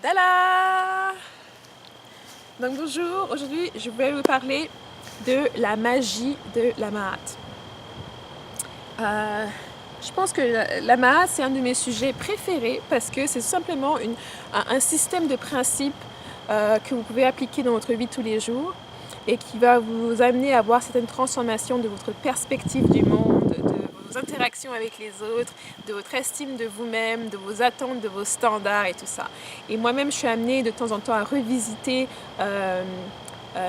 Dala! Donc bonjour, aujourd'hui je vais vous parler de la magie de la Mahat. Je pense que la Mahat c'est un de mes sujets préférés parce que c'est tout simplement un système de principes que vous pouvez appliquer dans votre vie tous les jours et qui va vous amener à voir certaines transformations de votre perspective du monde, de vos interactions avec les autres, de votre estime de vous-même, de vos attentes, de vos standards et tout ça. Et moi-même, je suis amenée de temps en temps à revisiter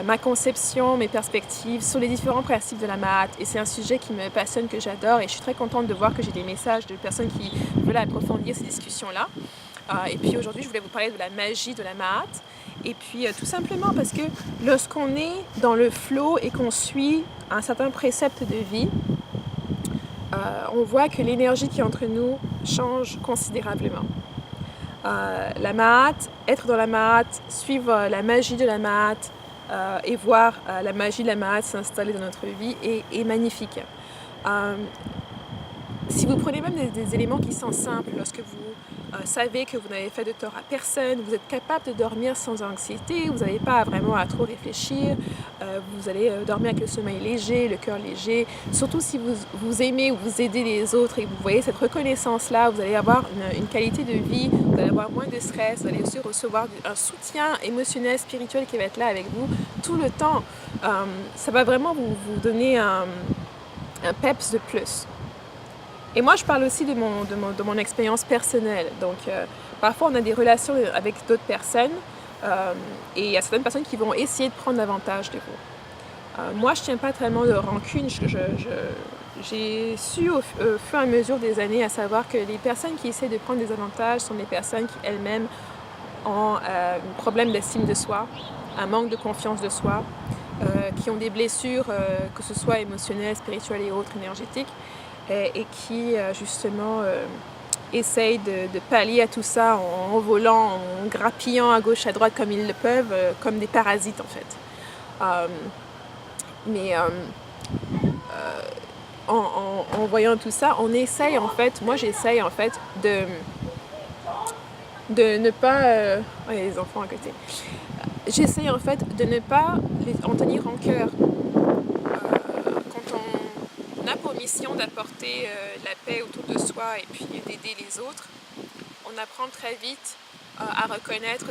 ma conception, mes perspectives sur les différents principes de la Mahat. Et c'est un sujet qui me passionne, que j'adore, et je suis très contente de voir que j'ai des messages de personnes qui veulent approfondir ces discussions-là. Et puis aujourd'hui, je voulais vous parler de la magie de la Mahat. Et puis tout simplement parce que lorsqu'on est dans le flow et qu'on suit un certain précepte de vie, on voit que l'énergie qui est entre nous change considérablement. La Mahat, être dans la Mahat, suivre la magie de la Mahat et voir la magie de la Mahat s'installer dans notre vie est magnifique. Si vous prenez même des éléments qui sont simples, lorsque vous savez que vous n'avez fait de tort à personne, vous êtes capable de dormir sans anxiété, vous n'avez pas vraiment à trop réfléchir, vous allez dormir avec le sommeil léger, le cœur léger. Surtout si vous aimez ou vous aidez les autres et vous voyez cette reconnaissance-là, vous allez avoir une qualité de vie, vous allez avoir moins de stress, vous allez aussi recevoir un soutien émotionnel, spirituel qui va être là avec vous tout le temps. Ça va vraiment vous donner un peps de plus. Et moi, je parle aussi de mon expérience personnelle. Donc, parfois, on a des relations avec d'autres personnes et il y a certaines personnes qui vont essayer de prendre avantage de vous. Moi, je ne tiens pas tellement de rancune. J'ai su au fur et à mesure des années à savoir que les personnes qui essaient de prendre des avantages sont des personnes qui elles-mêmes ont un problème d'estime de soi, un manque de confiance de soi, qui ont des blessures, que ce soit émotionnelles, spirituelles et autres, énergétiques, et qui justement essayent de pallier à tout ça en volant, en grappillant à gauche, à droite comme ils le peuvent, comme des parasites en fait. En voyant tout ça, on essaye en fait, moi j'essaye en fait de ne pas... il y a les enfants à côté. J'essaye en fait de ne pas en tenir en cœur. Quand on a pour mission d'apporter la paix autour de soi et puis d'aider les autres, on apprend très vite à reconnaître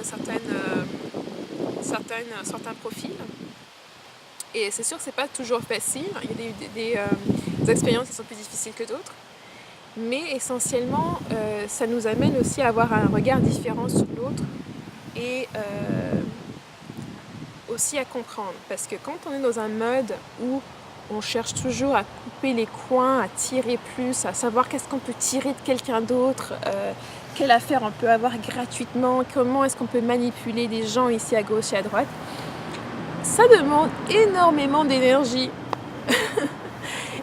certains profils. Et c'est sûr que c'est pas toujours facile, il y a des expériences qui sont plus difficiles que d'autres, mais essentiellement ça nous amène aussi à avoir un regard différent sur l'autre et aussi à comprendre, parce que quand on est dans un mode où on cherche toujours à couper les coins, à tirer plus, à savoir qu'est-ce qu'on peut tirer de quelqu'un d'autre, quelle affaire on peut avoir gratuitement, comment est-ce qu'on peut manipuler des gens ici à gauche et à droite, ça demande énormément d'énergie.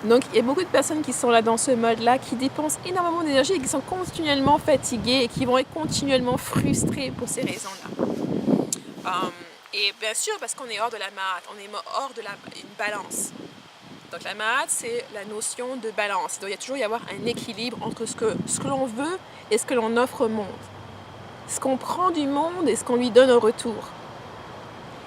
Donc il y a beaucoup de personnes qui sont là dans ce mode-là, qui dépensent énormément d'énergie et qui sont continuellement fatiguées et qui vont être continuellement frustrées pour ces raisons-là. Et bien sûr, parce qu'on est hors de la Mahat, on est hors de une balance. Donc la Mahat, c'est la notion de balance. Il doit toujours y avoir un équilibre entre ce que l'on veut et ce que l'on offre au monde. Ce qu'on prend du monde et ce qu'on lui donne en retour.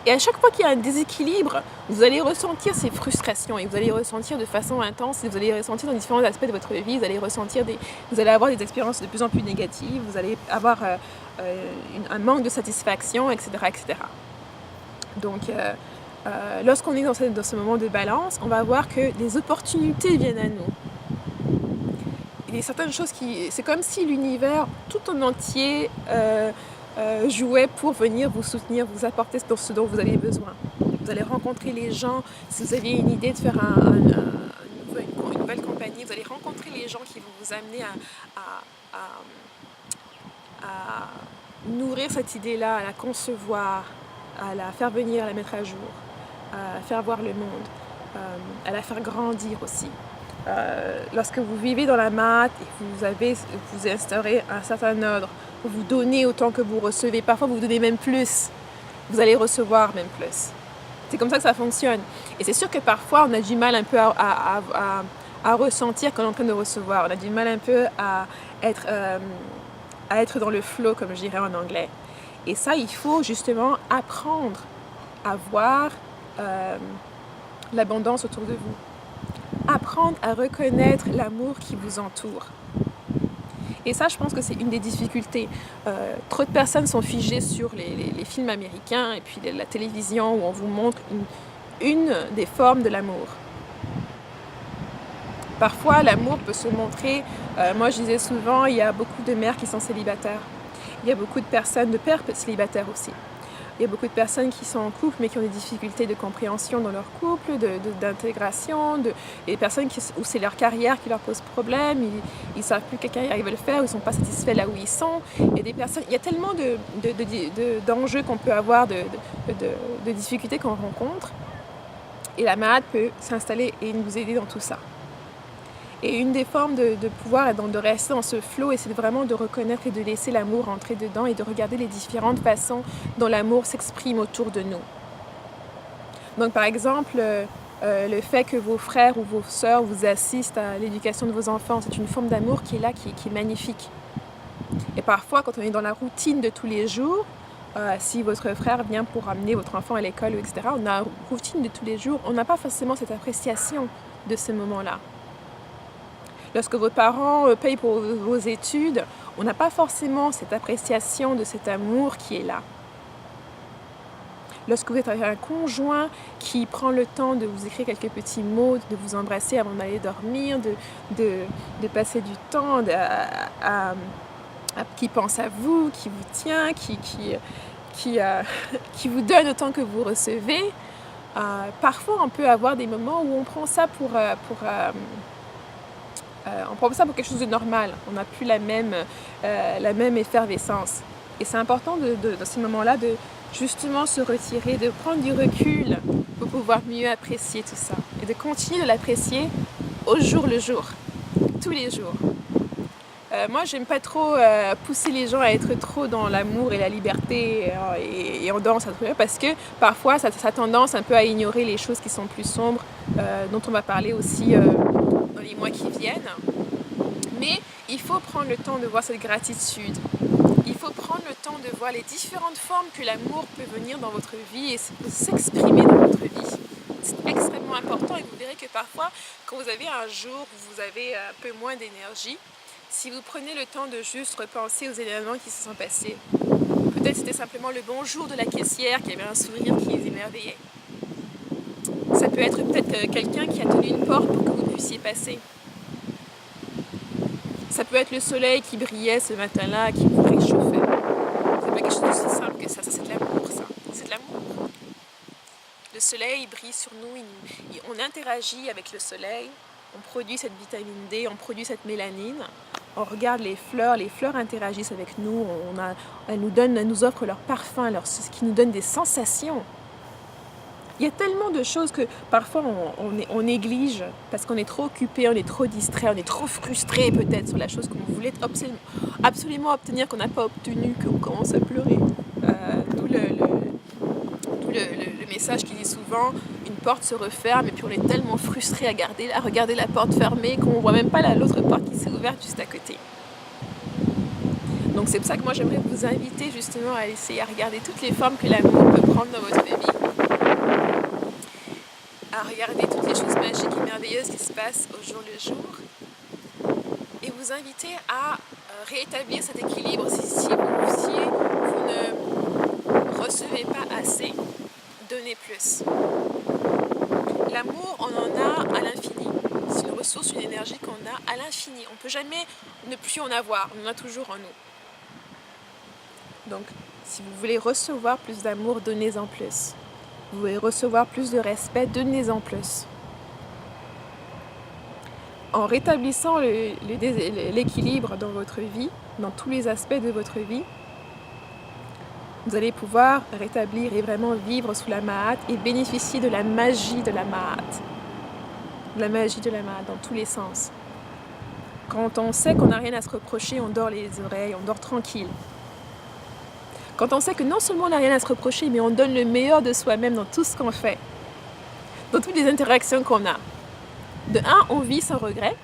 Et à chaque fois qu'il y a un déséquilibre, vous allez ressentir ces frustrations et vous allez ressentir de façon intense, et vous allez ressentir dans différents aspects de votre vie, vous allez avoir des expériences de plus en plus négatives, vous allez avoir un manque de satisfaction, etc. etc. Donc, lorsqu'on est dans ce moment de balance, on va voir que les opportunités viennent à nous. Il y a certaines choses c'est comme si l'univers tout en entier jouait pour venir vous soutenir, vous apporter ce dont vous avez besoin. Vous allez rencontrer les gens, si vous aviez une idée de faire une nouvelle compagnie, vous allez rencontrer les gens qui vont vous amener à nourrir cette idée-là, à la concevoir, à la faire venir, à la mettre à jour, à faire voir le monde, à la faire grandir aussi. Lorsque vous vivez dans la Mahat et vous instaurez un certain ordre, vous donnez autant que vous recevez, parfois vous donnez même plus, vous allez recevoir même plus. C'est comme ça que ça fonctionne. Et c'est sûr que parfois on a du mal un peu à ressentir qu'on est en train de recevoir, on a du mal un peu à être dans le flow, comme je dirais en anglais. Et ça, il faut justement apprendre à voir l'abondance autour de vous. Apprendre à reconnaître l'amour qui vous entoure. Et ça, je pense que c'est une des difficultés. Trop de personnes sont figées sur les films américains et puis la télévision où on vous montre une des formes de l'amour. Parfois, l'amour peut se montrer, moi je disais souvent, il y a beaucoup de mères qui sont célibataires. Il y a beaucoup de personnes, de pères célibataires aussi. Il y a beaucoup de personnes qui sont en couple mais qui ont des difficultés de compréhension dans leur couple, d'intégration, et des personnes où c'est leur carrière qui leur pose problème, ils ne savent plus quelle carrière ils veulent faire, ils ne sont pas satisfaits là où ils sont. Il y a tellement d'enjeux qu'on peut avoir, de difficultés qu'on rencontre, et la Mahāt peut s'installer et nous aider dans tout ça. Et une des formes de pouvoir est de rester dans ce flow, et c'est vraiment de reconnaître et de laisser l'amour entrer dedans et de regarder les différentes façons dont l'amour s'exprime autour de nous. Donc par exemple, le fait que vos frères ou vos sœurs vous assistent à l'éducation de vos enfants, c'est une forme d'amour qui est là, qui est magnifique. Et parfois, quand on est dans la routine de tous les jours, si votre frère vient pour amener votre enfant à l'école, etc., on a une routine de tous les jours, on n'a pas forcément cette appréciation de ces moments-là. Lorsque vos parents payent pour vos études, on n'a pas forcément cette appréciation de cet amour qui est là. Lorsque vous êtes avec un conjoint qui prend le temps de vous écrire quelques petits mots, de vous embrasser avant d'aller dormir, de passer du temps, qui pense à vous, qui vous tient, qui vous donne autant que vous recevez, parfois on peut avoir des moments où on prend ça pour quelque chose de normal. On n'a plus la même effervescence. Et c'est important dans ces moments-là de justement se retirer, de prendre du recul pour pouvoir mieux apprécier tout ça. Et de continuer de l'apprécier au jour le jour, tous les jours. Moi, j'aime pas trop pousser les gens à être trop dans l'amour et la liberté et en danse, parce que parfois ça a tendance un peu à ignorer les choses qui sont plus sombres, dont on va parler aussi dans les mois qui viennent. Mais il faut prendre le temps de voir cette gratitude. Il faut prendre le temps de voir les différentes formes que l'amour peut venir dans votre vie et s'exprimer dans votre vie. C'est extrêmement important, et vous verrez que parfois, quand vous avez un jour où vous avez un peu moins d'énergie, si vous prenez le temps de juste repenser aux événements qui se sont passés, peut-être c'était simplement le bonjour de la caissière qui avait un sourire qui les émerveillait. Ça peut être peut-être quelqu'un qui a tenu une porte pour que vous puissiez passer. Ça peut être le soleil qui brillait ce matin-là, qui vous réchauffait. Ça peut être quelque chose d'aussi simple que ça. Ça, c'est de l'amour, ça. C'est de l'amour. Le soleil brille sur nous, on interagit avec le soleil, on produit cette vitamine D, on produit cette mélanine. On regarde les fleurs interagissent avec nous, elles nous offrent leur parfum, ce qui nous donne des sensations. Il y a tellement de choses que parfois on néglige parce qu'on est trop occupé, on est trop distrait, on est trop frustré peut-être sur la chose qu'on voulait absolument obtenir, qu'on n'a pas obtenu, qu'on commence à pleurer. D'où le message qui dit souvent une porte se referme et puis on est tellement frustré à regarder la porte fermée qu'on ne voit même pas l'autre porte qui s'est ouverte juste à côté. Donc c'est pour ça que moi j'aimerais vous inviter justement à essayer à regarder toutes les formes que l'amour peut prendre dans votre vie, à regarder toutes les choses magiques et merveilleuses qui se passent au jour le jour, et vous inviter à rétablir cet équilibre. Si vous ne recevez pas assez, donnez plus. L'amour, on en a à l'infini. C'est une ressource, une énergie qu'on a à l'infini. On ne peut jamais ne plus en avoir, on en a toujours en nous. Donc, si vous voulez recevoir plus d'amour, donnez-en plus. Vous voulez recevoir plus de respect, donnez-en plus. En rétablissant l'équilibre dans votre vie, dans tous les aspects de votre vie, vous allez pouvoir rétablir et vraiment vivre sous la Mahāt et bénéficier de la magie de la Mahāt. De la magie de la Mahāt dans tous les sens. Quand on sait qu'on n'a rien à se reprocher, on dort les oreilles, on dort tranquille. Quand on sait que non seulement on n'a rien à se reprocher, mais on donne le meilleur de soi-même dans tout ce qu'on fait, dans toutes les interactions qu'on a. De un, on vit sans regret,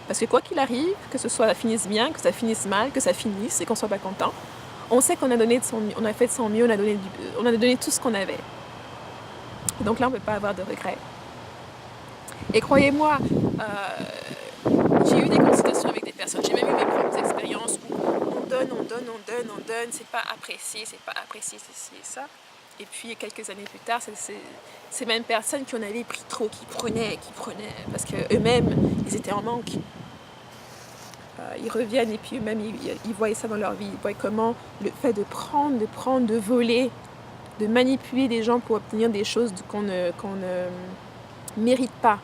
parce que quoi qu'il arrive, que ça finisse bien, que ça finisse mal, que ça finisse et qu'on ne soit pas content, on sait qu'on a donné de son mieux, on a fait de son mieux, on a donné tout ce qu'on avait. Donc là, on ne peut pas avoir de regrets. Et croyez-moi, j'ai eu des consultations avec des personnes, j'ai même eu mes propres expériences où on donne, c'est pas apprécié, ceci et ça. Et puis quelques années plus tard, c'est ces mêmes personnes qui en avaient pris trop, qui prenaient, parce qu'eux-mêmes, ils étaient en manque. Ils reviennent et puis eux-mêmes, ils voient ça dans leur vie. Ils voient comment le fait de prendre, de voler, de manipuler des gens pour obtenir des choses qu'on ne mérite pas,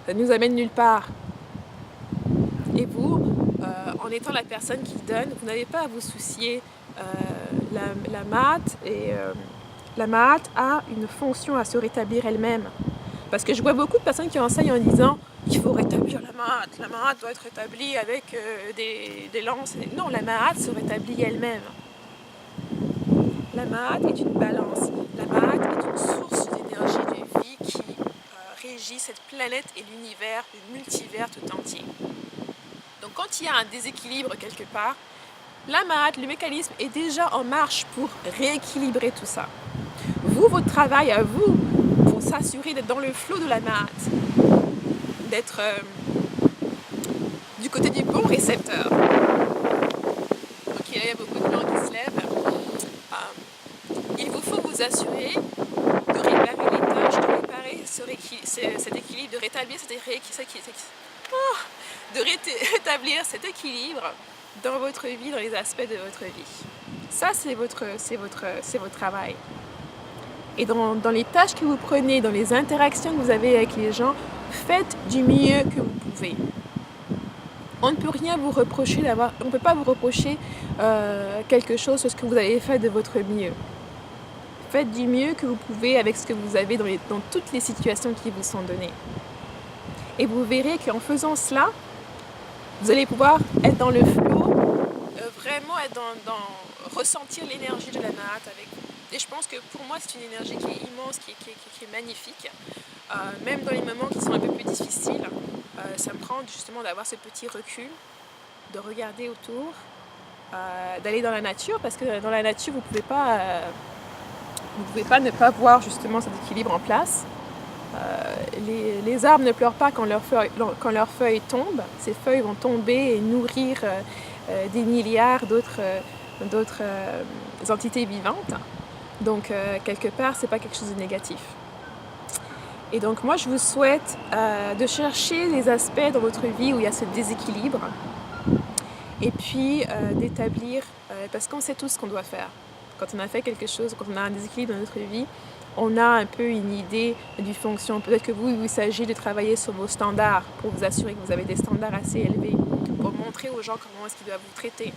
ça ne nous amène nulle part. Et vous, en étant la personne qui donne, vous n'avez pas à vous soucier. La Ma'at a une fonction à se rétablir elle-même. Parce que je vois beaucoup de personnes qui enseignent en disant qu'il faut rétablir la Ma'at. La Ma'at doit être rétablie avec des lances. Non, la Ma'at se rétablit elle-même. La Ma'at est une balance. La Ma'at est une source d'énergie, de vie qui régit cette planète et l'univers, le multivers tout entier. Donc quand il y a un déséquilibre quelque part, la Ma'at, le mécanisme est déjà en marche pour rééquilibrer tout ça. Vous, votre travail à vous, pour s'assurer d'être dans le flot de la Ma'at, d'être du côté du bon récepteur. Donc il y a beaucoup de gens qui se lèvent. Il vous faut vous assurer de réparer les tâches, de réparer cet équilibre, de rétablir rétablir cet équilibre dans votre vie, dans les aspects de votre vie. Ça, c'est votre travail. Et dans les tâches que vous prenez, dans les interactions que vous avez avec les gens, faites du mieux que vous pouvez. On ne peut rien vous reprocher on ne peut pas vous reprocher quelque chose sur ce que vous avez fait de votre mieux. Faites du mieux que vous pouvez avec ce que vous avez dans toutes les situations qui vous sont données. Et vous verrez qu'en faisant cela, vous allez pouvoir être dans le flow, vraiment être ressentir l'énergie de la Ma'at avec vous. Et je pense que pour moi, c'est une énergie qui est immense, qui est magnifique. Même dans les moments qui sont un peu plus difficiles, ça me prend justement d'avoir ce petit recul, de regarder autour, d'aller dans la nature, parce que dans la nature, vous pouvez pas ne pas voir justement cet équilibre en place. Les arbres ne pleurent pas quand leurs feuilles tombent. Ces feuilles vont tomber et nourrir des milliards d'autres entités vivantes. Donc, quelque part, c'est pas quelque chose de négatif. Et donc, moi, je vous souhaite de chercher les aspects dans votre vie où il y a ce déséquilibre. Et puis, d'établir, parce qu'on sait tous ce qu'on doit faire. Quand on a fait quelque chose, quand on a un déséquilibre dans notre vie, on a un peu une idée du fonction. Peut-être que vous, il s'agit de travailler sur vos standards pour vous assurer que vous avez des standards assez élevés, pour montrer aux gens comment est-ce qu'ils doivent vous traiter.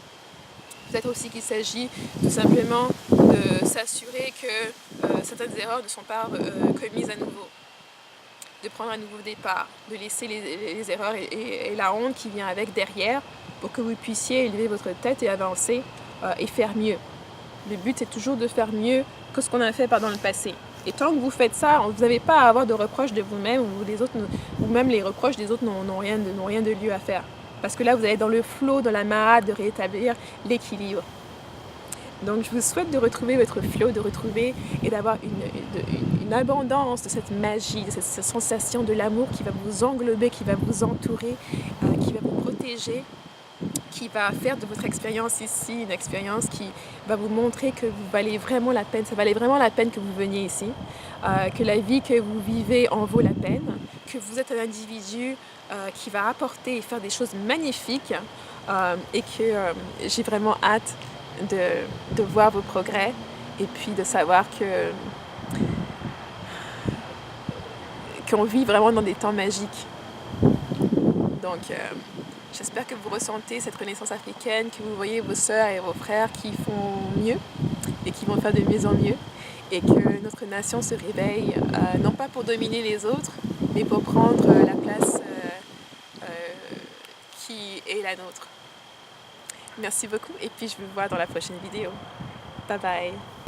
Peut-être aussi qu'il s'agit tout simplement de s'assurer que certaines erreurs ne sont pas commises à nouveau, de prendre un nouveau départ, de laisser les erreurs et la honte qui vient avec derrière pour que vous puissiez élever votre tête et avancer et faire mieux. Le but, c'est toujours de faire mieux que ce qu'on a fait dans le passé. Et tant que vous faites ça, vous n'avez pas à avoir de reproches de vous-même ou des autres, ou même les reproches des autres n'ont rien de lieu à faire. Parce que là, vous allez dans le flow, dans la Ma'at, de rétablir l'équilibre. Donc, je vous souhaite de retrouver votre flow, de retrouver et d'avoir une abondance de cette magie, de cette sensation de l'amour qui va vous englober, qui va vous entourer, qui va vous protéger, qui va faire de votre expérience ici une expérience qui va vous montrer que vous valez vraiment la peine, ça valait vraiment la peine que vous veniez ici, que la vie que vous vivez en vaut la peine, que vous êtes un individu qui va apporter et faire des choses magnifiques et que j'ai vraiment hâte de voir vos progrès et puis de savoir qu'on vit vraiment dans des temps magiques. Donc, j'espère que vous ressentez cette renaissance africaine, que vous voyez vos sœurs et vos frères qui font mieux et qui vont faire de mieux en mieux et que notre nation se réveille, non pas pour dominer les autres, mais pour prendre la place qui est la nôtre. Merci beaucoup et puis je vous vois dans la prochaine vidéo. Bye bye!